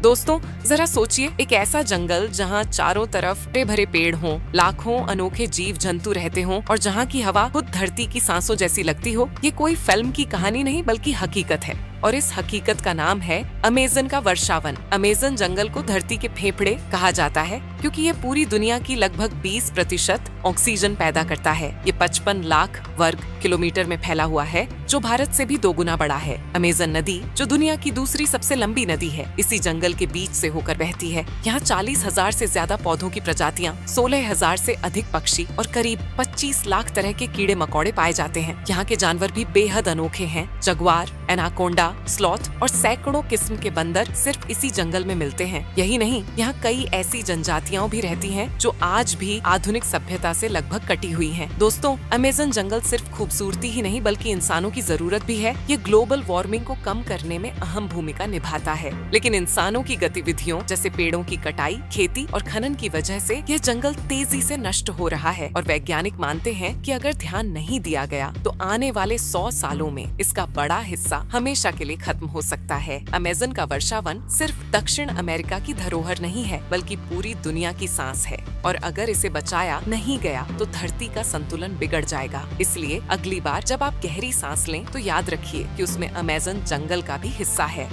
दोस्तों जरा सोचिए, एक ऐसा जंगल जहाँ चारों तरफ हरे भरे पेड़ हों, लाखों अनोखे जीव जंतु रहते हों और जहाँ की हवा खुद धरती की सांसों जैसी लगती हो। ये कोई फिल्म की कहानी नहीं बल्कि हकीकत है और इस हकीकत का नाम है अमेज़न का वर्षावन। अमेज़न जंगल को धरती के फेफड़े कहा जाता है क्योंकि ये पूरी दुनिया की लगभग 20% ऑक्सीजन पैदा करता है। ये 55 लाख वर्ग किलोमीटर में फैला हुआ है, जो भारत से भी 2 गुना बड़ा है। अमेज़न नदी, जो दुनिया की दूसरी सबसे लंबी नदी है, इसी जंगल के बीच से होकर बहती है। यहाँ 40,000 से ज्यादा पौधों की प्रजातियाँ, 16,000 से अधिक पक्षी और करीब 25 लाख तरह के कीड़े मकोड़े पाए जाते हैं। यहाँ के जानवर भी बेहद अनोखे हैं। जगुआर, एनाकोंडा, स्लॉथ और सैकड़ों किस्म के बंदर सिर्फ इसी जंगल में मिलते हैं। यही नहीं, यहाँ कई ऐसी जनजातियां भी रहती हैं जो आज भी आधुनिक सभ्यता से लगभग कटी हुई हैं। दोस्तों, अमेज़न जंगल सिर्फ खूबसूरती ही नहीं बल्कि इंसानों की जरूरत भी है। ये ग्लोबल वार्मिंग को कम करने में अहम भूमिका निभाता है, लेकिन इंसानों की गतिविधियों जैसे पेड़ों की कटाई, खेती और खनन की वजह से यह जंगल तेजी से नष्ट हो रहा है और वैज्ञानिक मानते हैं कि अगर ध्यान नहीं दिया गया तो आने वाले 100 सालों में इसका बड़ा हिस्सा हमेशा के लिए खत्म हो सकता है। अमेज़न का वर्षावन सिर्फ दक्षिण अमेरिका की धरोहर नहीं है बल्कि पूरी दुनिया की सांस है और अगर इसे बचाया नहीं गया तो धरती का संतुलन बिगड़ जाएगा। इसलिए अगली बार जब आप गहरी सांस लें तो याद रखिए कि उसमें अमेज़न जंगल का भी हिस्सा है।